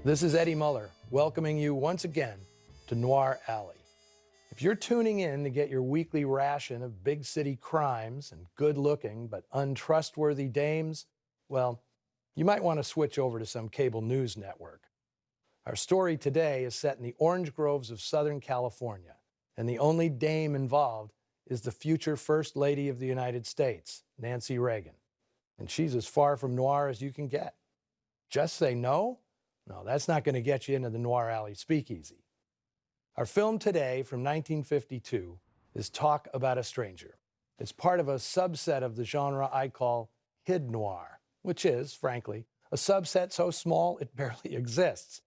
This is Eddie Muller, welcoming you once again to Noir Alley. If you're tuning in to get your weekly ration of big city crimes and good-looking but untrustworthy dames, well, you might want to switch over to some cable news network. Our story today is set in the orange groves of Southern California, and the only dame involved is the future First Lady of the United States, Nancy Reagan. And she's as far from noir as you can get. Just say no? No, that's not going to get you into the Noir Alley speakeasy. Our film today from 1952 is Talk About a Stranger. It's part of a subset of the genre I call Hid Noir, which is, frankly, a subset so small it barely exists.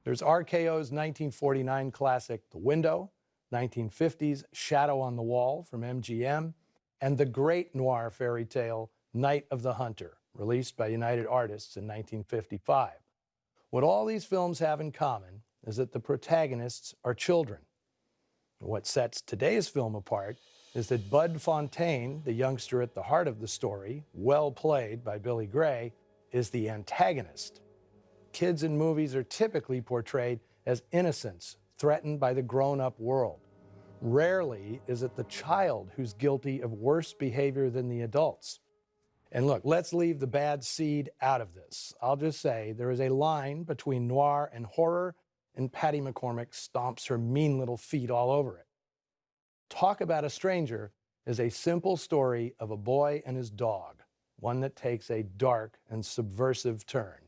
There's RKO's 1949 classic The Window, 1950's Shadow on the Wall from MGM, and the great noir fairy tale Night of the Hunter, released by United Artists in 1955. What all these films have in common is that the protagonists are children. What sets today's film apart is that Bud Fontaine, the youngster at the heart of the story, well played by Billy Gray, is the antagonist. Kids in movies are typically portrayed as innocents threatened by the grown-up world. Rarely is it the child who's guilty of worse behavior than the adults. And look, let's leave the bad seed out of this. I'll just say there is a line between noir and horror, and Patty McCormack stomps her mean little feet all over it. Talk About a Stranger is a simple story of a boy and his dog, one that takes a dark and subversive turn.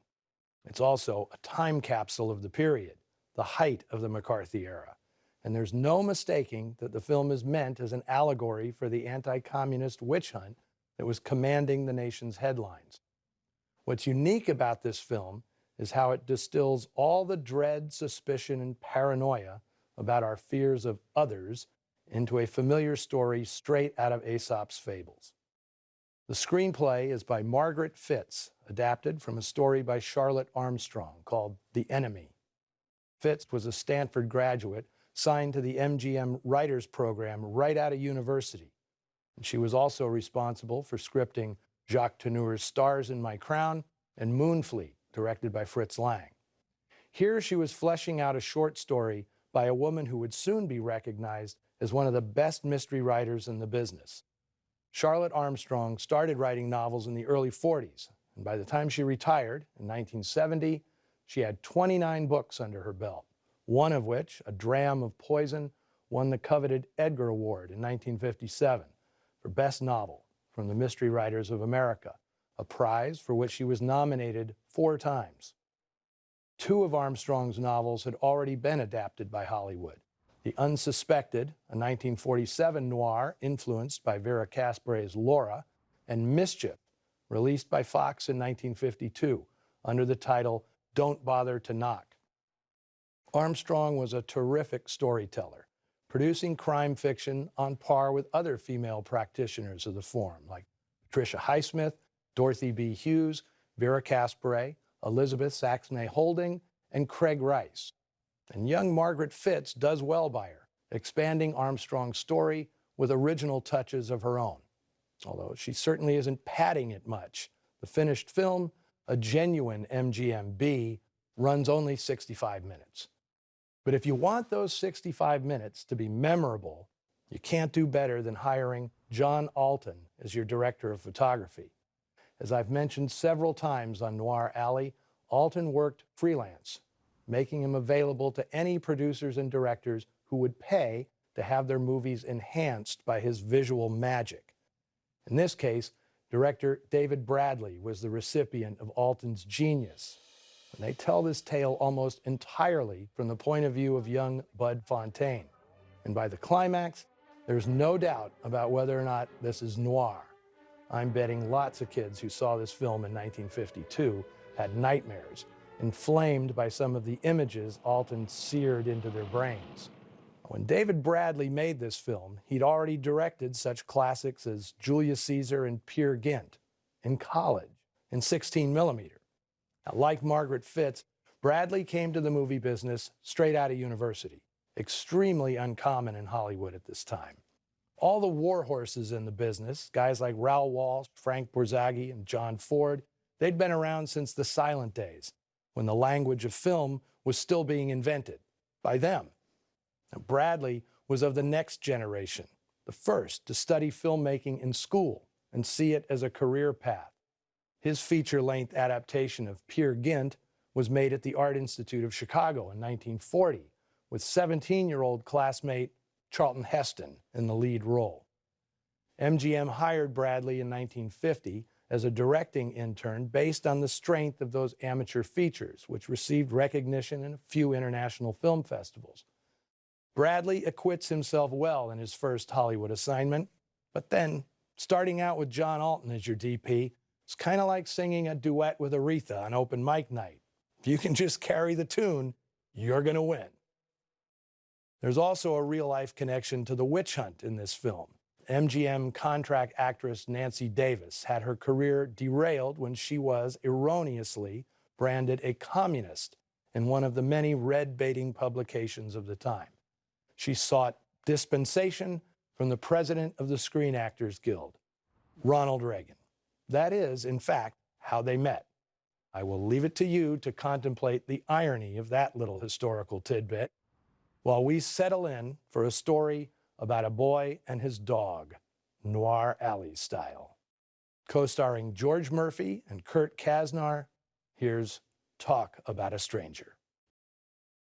It's also a time capsule of the period, the height of the McCarthy era. And there's no mistaking that the film is meant as an allegory for the anti-communist witch hunt that was commanding the nation's headlines. What's unique about this film is how it distills all the dread, suspicion, and paranoia about our fears of others into a familiar story straight out of Aesop's fables. The screenplay is by Margaret Fitz, adapted from a story by Charlotte Armstrong called The Enemy. Fitz was a Stanford graduate signed to the MGM Writers Program right out of university. And she was also responsible for scripting Jacques Tourneur's Stars in My Crown and Moonfleet, directed by Fritz Lang. Here she was fleshing out a short story by a woman who would soon be recognized as one of the best mystery writers in the business. Charlotte Armstrong started writing novels in the early 40s, and by the time she retired in 1970, she had 29 books under her belt, one of which, A Dram of Poison, won the coveted Edgar Award in 1957 for Best Novel from the Mystery Writers of America, a prize for which she was nominated 4 times. 2 of Armstrong's novels had already been adapted by Hollywood. The Unsuspected, a 1947 noir influenced by Vera Casper's Laura, and Mischief, released by Fox in 1952 under the title Don't Bother to Knock. Armstrong was a terrific storyteller, producing crime fiction on par with other female practitioners of the form, like Patricia Highsmith, Dorothy B. Hughes, Vera Caspere, Elizabeth Saxony Holding, and Craig Rice. And young Margaret Fitz does well by her, expanding Armstrong's story with original touches of her own. Although she certainly isn't padding it much. The finished film, a genuine MGM-B, runs only 65 minutes. But if you want those 65 minutes to be memorable, you can't do better than hiring John Alton as your director of photography. As I've mentioned several times on Noir Alley, Alton worked freelance, making him available to any producers and directors who would pay to have their movies enhanced by his visual magic. In this case, director David Bradley was the recipient of Alton's genius. And they tell this tale almost entirely from the point of view of young Bud Fontaine. And by the climax, there's no doubt about whether or not this is noir. I'm betting lots of kids who saw this film in 1952 had nightmares, inflamed by some of the images Alton seared into their brains. When David Bradley made this film, he'd already directed such classics as Julius Caesar and Peer Gynt in college, in 16mm. Now, like Margaret Fitz, Bradley came to the movie business straight out of university, extremely uncommon in Hollywood at this time. All the war horses in the business, guys like Raoul Walsh, Frank Borzaghi, and John Ford, they'd been around since the silent days, when the language of film was still being invented by them. Now, Bradley was of the next generation, the first to study filmmaking in school and see it as a career path. His feature-length adaptation of Peer Gynt was made at the Art Institute of Chicago in 1940, with 17-year-old classmate Charlton Heston in the lead role. MGM hired Bradley in 1950 as a directing intern based on the strength of those amateur features, which received recognition in a few international film festivals. Bradley acquits himself well in his first Hollywood assignment, but then, starting out with John Alton as your DP, it's kind of like singing a duet with Aretha on open mic night. If you can just carry the tune, you're going to win. There's also a real-life connection to the witch hunt in this film. MGM contract actress Nancy Davis had her career derailed when she was erroneously branded a communist in one of the many red-baiting publications of the time. She sought dispensation from the president of the Screen Actors Guild, Ronald Reagan. That is, in fact, how they met. I will leave it to you to contemplate the irony of that little historical tidbit while we settle in for a story about a boy and his dog, Noir Alley style. Co-starring George Murphy and Kurt Kasner, here's Talk About a Stranger.